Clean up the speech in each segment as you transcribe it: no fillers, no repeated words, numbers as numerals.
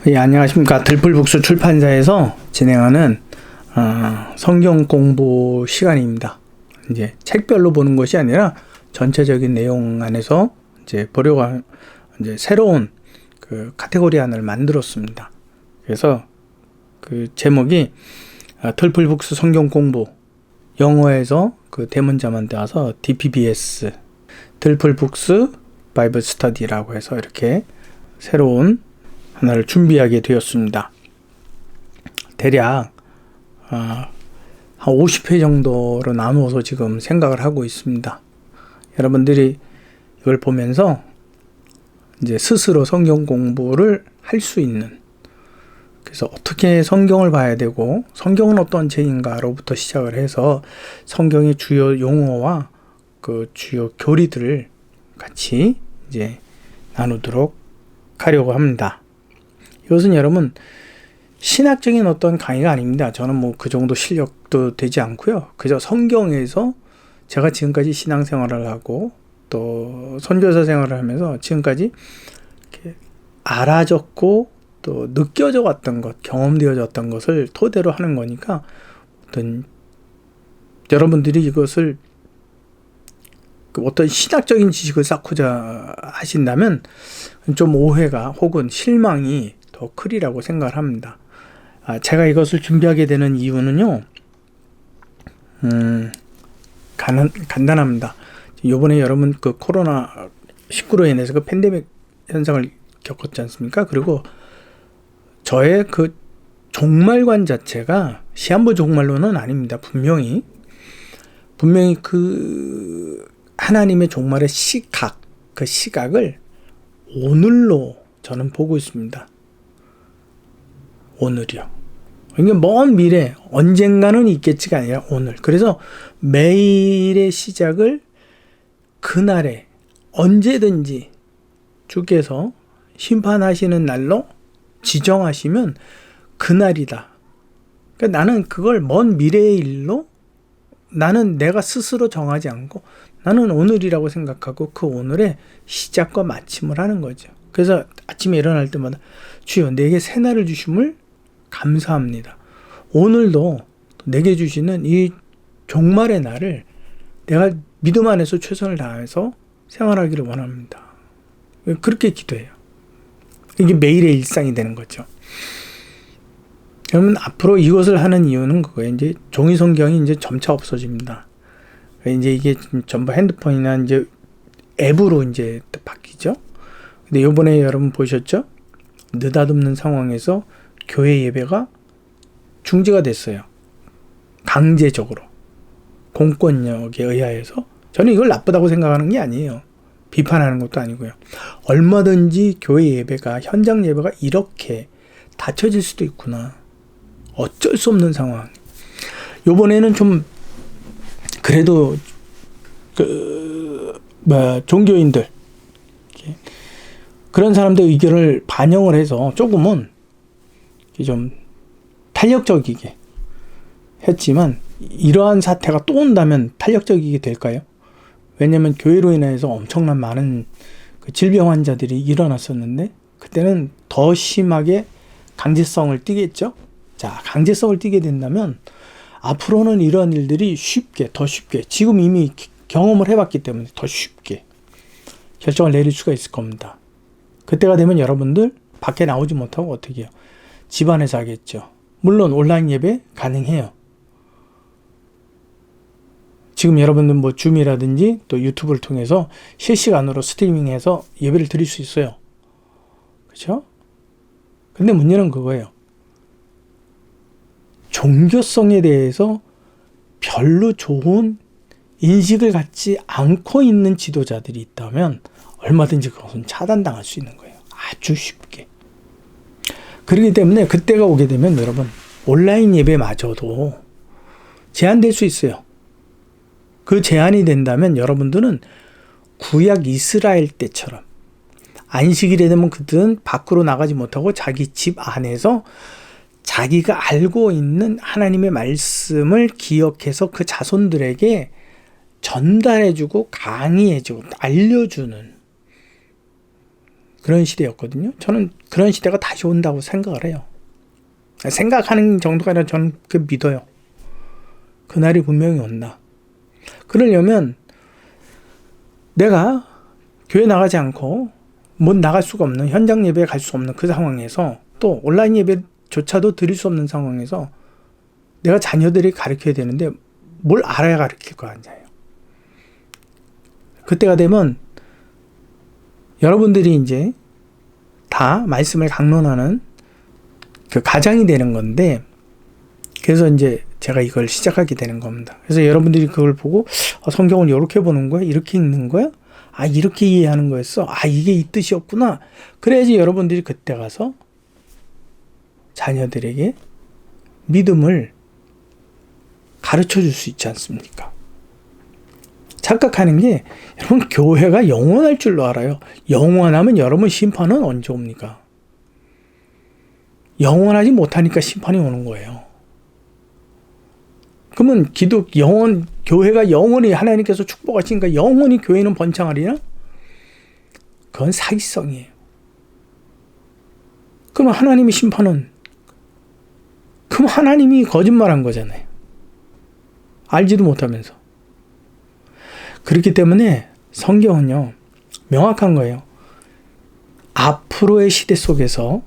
예, 안녕하십니까. 들풀북스 출판사에서 진행하는 성경 공부 시간입니다. 이제 책별로 보는 것이 아니라 전체적인 내용 안에서 이제 보려고 이제 새로운 그 카테고리 하나를 만들었습니다. 그래서 그 제목이 들풀북스 성경 공부, 영어에서 그 대문자만 따서 DPBS 들풀북스 바이블 스터디라고 해서 이렇게 새로운 하나를 준비하게 되었습니다. 대략 한 50회 정도로 나누어서 지금 생각을 하고 있습니다. 여러분들이 이걸 보면서 이제 스스로 성경 공부를 할 수 있는, 그래서 어떻게 성경을 봐야 되고 성경은 어떤 책인가로부터 시작을 해서 성경의 주요 용어와 그 주요 교리들을 같이 이제 나누도록 하려고 합니다. 이것은 여러분 신학적인 어떤 강의가 아닙니다. 저는 뭐 그 정도 실력도 되지 않고요. 그저 성경에서 제가 지금까지 신앙생활을 하고 또 선교사 생활을 하면서 지금까지 이렇게 알아졌고 또 느껴져 왔던 것, 경험되어져 왔던 것을 토대로 하는 거니까 어떤 여러분들이 이것을 어떤 신학적인 지식을 쌓고자 하신다면 좀 오해가 혹은 실망이 더 크리라고 생각을 합니다. 제가 이것을 준비하게 되는 이유는요, 간단합니다. 이번에 여러분 그 코로나19로 인해서 그 팬데믹 현상을 겪었지 않습니까? 그리고 저의 그 종말관 자체가 시한부 종말론은 아닙니다. 분명히 그 하나님의 종말의 시각, 그 시각을 오늘로 저는 보고 있습니다. 오늘이요. 그러니까 먼 미래, 언젠가는 있겠지가 아니라 오늘. 그래서 매일의 시작을 그날에 언제든지 주께서 심판하시는 날로 지정하시면 그날이다. 그러니까 나는 그걸 먼 미래의 일로 나는 내가 스스로 정하지 않고 나는 오늘이라고 생각하고 그 오늘의 시작과 마침을 하는 거죠. 그래서 아침에 일어날 때마다 주여 내게 새 날을 주심을 감사합니다. 오늘도 내게 주시는 이 종말의 날을 내가 믿음 안에서 최선을 다해서 생활하기를 원합니다. 그렇게 기도해요. 이게 매일의 일상이 되는 거죠. 그러면 앞으로 이것을 하는 이유는 그거예요. 이제 종이 성경이 이제 점차 없어집니다. 이제 이게 전부 핸드폰이나 이제 앱으로 이제 바뀌죠. 근데 요번에 여러분 보셨죠? 느닷없는 상황에서 교회 예배가 중지가 됐어요. 강제적으로. 공권력에 의하여서. 저는 이걸 나쁘다고 생각하는 게 아니에요. 비판하는 것도 아니고요. 얼마든지 교회 예배가, 현장 예배가 이렇게 닫혀질 수도 있구나. 어쩔 수 없는 상황. 요번에는 좀 그래도 종교인들 그런 사람들 의견을 반영을 해서 조금은 좀 탄력적이게 했지만 이러한 사태가 또 온다면 탄력적이게 될까요? 왜냐하면 교회로 인해서 엄청난 많은 그 질병 환자들이 일어났었는데 그때는 더 심하게 강제성을 띠겠죠. 자, 강제성을 띠게 된다면 앞으로는 이러한 일들이 더 쉽게 지금 이미 경험을 해봤기 때문에 더 쉽게 결정을 내릴 수가 있을 겁니다. 그때가 되면 여러분들 밖에 나오지 못하고 어떻게 해요? 집안에서 하겠죠. 물론 온라인 예배 가능해요. 지금 여러분들 뭐 줌이라든지 또 유튜브를 통해서 실시간으로 스트리밍해서 예배를 드릴 수 있어요. 그렇죠? 근데 문제는 그거예요. 종교성에 대해서 별로 좋은 인식을 갖지 않고 있는 지도자들이 있다면 얼마든지 그것은 차단당할 수 있는 거예요. 아주 쉽게. 그렇기 때문에 그때가 오게 되면 여러분 온라인 예배마저도 제한될 수 있어요. 그 제한이 된다면 여러분들은 구약 이스라엘 때처럼 안식일에 되면 그들은 밖으로 나가지 못하고 자기 집 안에서 자기가 알고 있는 하나님의 말씀을 기억해서 그 자손들에게 전달해주고 강의해주고 알려주는 그런 시대였거든요. 저는 그런 시대가 다시 온다고 생각을 해요. 생각하는 정도가 아니라 저는 그 믿어요. 그날이 분명히 온다. 그러려면 내가 교회 나가지 않고 못 나갈 수가 없는, 현장 예배에 갈 수 없는 그 상황에서, 또 온라인 예배조차도 드릴 수 없는 상황에서 내가 자녀들이 가르쳐야 되는데 뭘 알아야 가르칠 거 아니에요. 그때가 되면 여러분들이 이제 다 말씀을 강론하는 그 가장이 되는 건데, 그래서 이제 제가 이걸 시작하게 되는 겁니다. 그래서 여러분들이 그걸 보고 성경을 이렇게 보는 거야? 이렇게 읽는 거야? 아, 이렇게 이해하는 거였어? 아, 이게 이 뜻이었구나. 그래야지 여러분들이 그때 가서 자녀들에게 믿음을 가르쳐 줄 수 있지 않습니까? 착각하는 게, 여러분 교회가 영원할 줄로 알아요. 영원하면 여러분 심판은 언제 옵니까? 영원하지 못하니까 심판이 오는 거예요. 그러면 교회가 영원히 하나님께서 축복하시니까 영원히 교회는 번창하리나? 그건 사기성이에요. 그럼 하나님의 심판은, 그럼 하나님이 거짓말한 거잖아요. 알지도 못하면서. 그렇기 때문에 성경은요, 명확한 거예요. 앞으로의 시대 속에서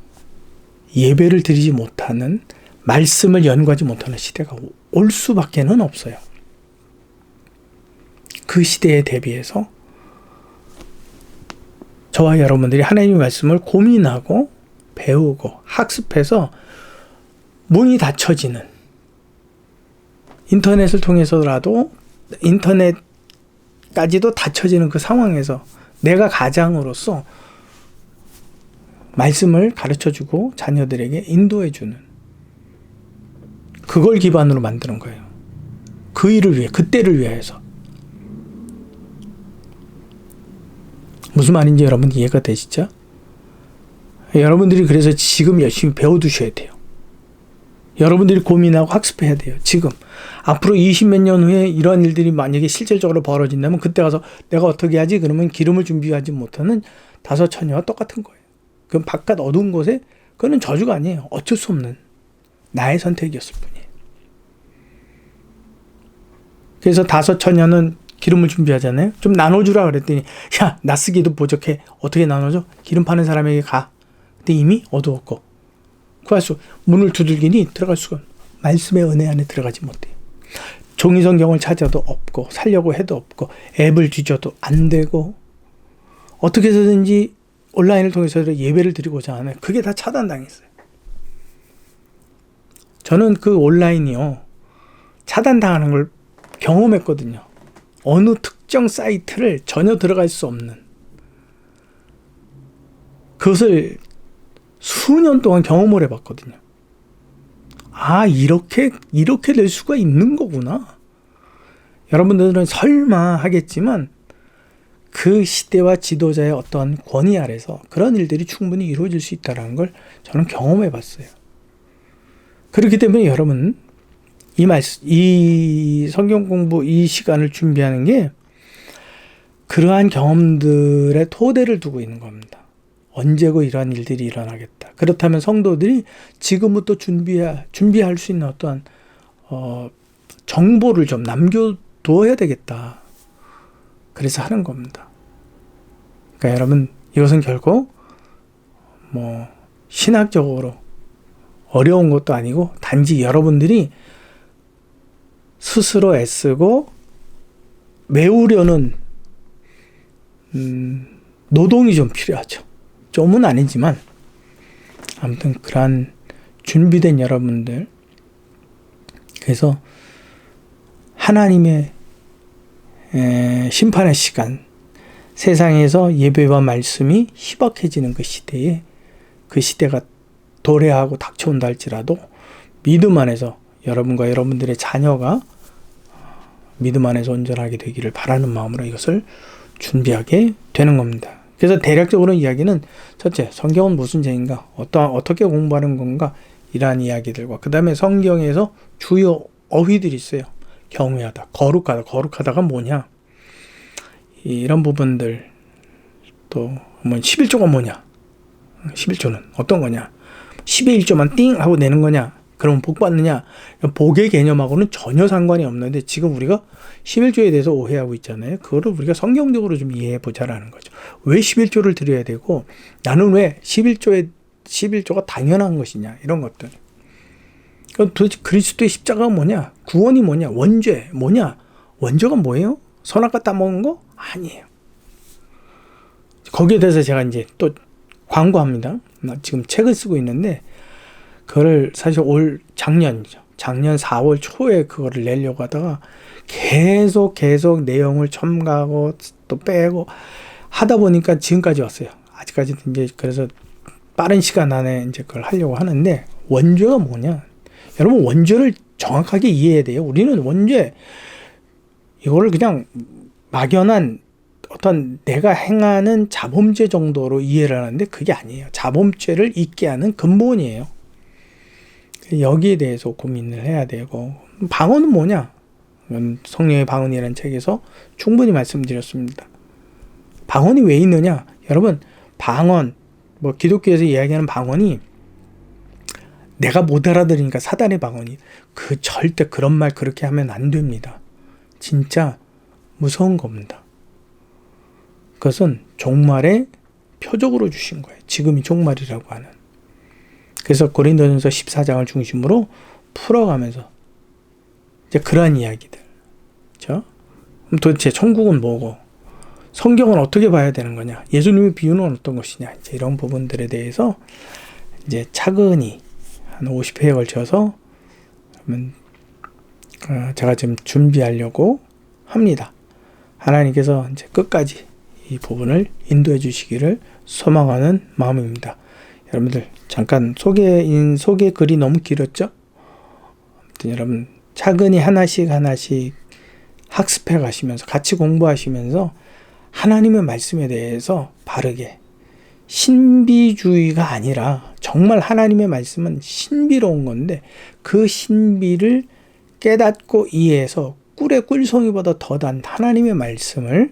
예배를 드리지 못하는, 말씀을 연구하지 못하는 시대가 올 수밖에는 없어요. 그 시대에 대비해서 저와 여러분들이 하나님의 말씀을 고민하고 배우고 학습해서 문이 닫혀지는, 인터넷을 통해서라도 인터넷까지도 닫혀지는 그 상황에서 내가 가장으로서 말씀을 가르쳐주고 자녀들에게 인도해주는, 그걸 기반으로 만드는 거예요. 그 일을 위해, 그때를 위해서. 무슨 말인지 여러분 이해가 되시죠? 여러분들이 그래서 지금 열심히 배워두셔야 돼요. 여러분들이 고민하고 학습해야 돼요. 지금. 앞으로 20몇 년 후에 이런 일들이 만약에 실질적으로 벌어진다면 그때 가서 내가 어떻게 하지? 그러면 기름을 준비하지 못하는 다섯 처녀와 똑같은 거예요. 그럼 바깥 어두운 곳에, 그거는 저주가 아니에요. 어쩔 수 없는 나의 선택이었을 뿐이에요. 그래서 다섯 처녀는 기름을 준비하잖아요. 좀 나눠주라 그랬더니, 야, 나 쓰기도 부족해. 어떻게 나눠줘? 기름 파는 사람에게 가. 근데 이미 어두웠고 문을 두들기니 들어갈 수가, 말씀의 은혜 안에 들어가지 못해요. 종이 성경을 찾아도 없고, 살려고 해도 없고, 앱을 뒤져도 안 되고, 어떻게 해서든지 온라인을 통해서 예배를 드리고자 하는, 그게 다 차단당했어요. 저는 그 온라인이요, 차단당하는 걸 경험했거든요. 어느 특정 사이트를 전혀 들어갈 수 없는, 그것을 수년 동안 경험을 해봤거든요. 아, 이렇게 될 수가 있는 거구나. 여러분들은 설마 하겠지만 그 시대와 지도자의 어떤 권위 아래서 그런 일들이 충분히 이루어질 수 있다는 걸 저는 경험해봤어요. 그렇기 때문에 여러분, 이 성경 공부, 이 시간을 준비하는 게 그러한 경험들의 토대를 두고 있는 겁니다. 언제고 이러한 일들이 일어나겠다. 그렇다면 성도들이 지금부터 준비할 수 있는 어떠한 정보를 좀 남겨두어야 되겠다. 그래서 하는 겁니다. 그러니까 여러분, 이것은 결국 신학적으로 어려운 것도 아니고, 단지 여러분들이 스스로 애쓰고 외우려는 노동이 좀 필요하죠. 좀은 아니지만 아무튼 그러한 준비된 여러분들, 그래서 하나님의 심판의 시간, 세상에서 예배와 말씀이 희박해지는 그 시대에, 그 시대가 도래하고 닥쳐온다 할지라도 믿음 안에서 여러분과 여러분들의 자녀가 믿음 안에서 온전하게 되기를 바라는 마음으로 이것을 준비하게 되는 겁니다. 그래서 대략적으로 이야기는, 첫째, 성경은 무슨 죄인가, 어떻게 공부하는 건가, 이러한 이야기들과, 그 다음에 성경에서 주요 어휘들이 있어요. 경외하다, 거룩하다, 거룩하다가 뭐냐, 이런 부분들, 또 그러면 11조가 뭐냐? 11조는 어떤 거냐? 10의 1조만 띵 하고 내는 거냐? 그러면 복 받느냐? 복의 개념하고는 전혀 상관이 없는데 지금 우리가 11조에 대해서 오해하고 있잖아요. 그거를 우리가 성경적으로 좀 이해해 보자라는 거죠. 왜 11조를 드려야 되고 나는 왜 11조가 당연한 것이냐? 이런 것들. 도대체 그리스도의 십자가가 뭐냐? 구원이 뭐냐? 원죄 뭐냐? 원죄가 뭐예요? 선악과 따먹은 거? 아니에요. 거기에 대해서 제가 이제 또 광고합니다. 지금 책을 쓰고 있는데 그거를 사실 작년 4월 초에 그거를 내려고 하다가 계속 내용을 첨가하고 또 빼고 하다 보니까 지금까지 왔어요. 아직까지도 이제 그래서 빠른 시간 안에 이제 그걸 하려고 하는데 원죄가 뭐냐? 여러분 원죄를 정확하게 이해해야 돼요. 우리는 원죄 이거를 그냥 막연한 어떤 내가 행하는 자범죄 정도로 이해를 하는데 그게 아니에요. 자범죄를 잊게 하는 근본이에요. 여기에 대해서 고민을 해야 되고 방언은 뭐냐? 성령의 방언이라는 책에서 충분히 말씀드렸습니다. 방언이 왜 있느냐? 여러분 방언 기독교에서 이야기하는 방언이 내가 못 알아들으니까 사단의 방언이 절대 그런 말 그렇게 하면 안 됩니다. 진짜 무서운 겁니다. 그것은 종말의 표적으로 주신 거예요. 지금이 종말이라고 하는. 그래서 고린도전서 14장을 중심으로 풀어가면서 이제 그러한 이야기들. 그렇죠? 그럼 도대체 천국은 뭐고? 성경은 어떻게 봐야 되는 거냐? 예수님의 비유는 어떤 것이냐? 이제 이런 부분들에 대해서 이제 차근히 한 50회에 걸쳐서 제가 지금 준비하려고 합니다. 하나님께서 이제 끝까지 이 부분을 인도해 주시기를 소망하는 마음입니다. 여러분들 잠깐 소개 글이 너무 길었죠? 아무튼 여러분 차근히 하나씩 학습해 가시면서 같이 공부하시면서 하나님의 말씀에 대해서 바르게 신비주의가 아니라 정말 하나님의 말씀은 신비로운 건데 그 신비를 깨닫고 이해해서 꿀의 꿀송이보다 더단 하나님의 말씀을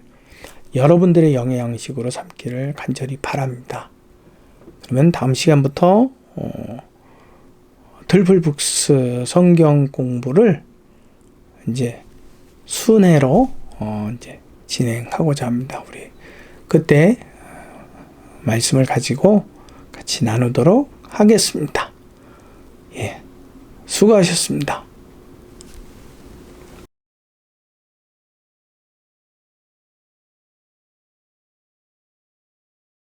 여러분들의 영의 양식으로 삼기를 간절히 바랍니다. 그러면 다음 시간부터 들풀북스 성경 공부를 이제 순회로 이제 진행하고자 합니다. 우리 그때 말씀을 가지고 같이 나누도록 하겠습니다. 예, 수고하셨습니다.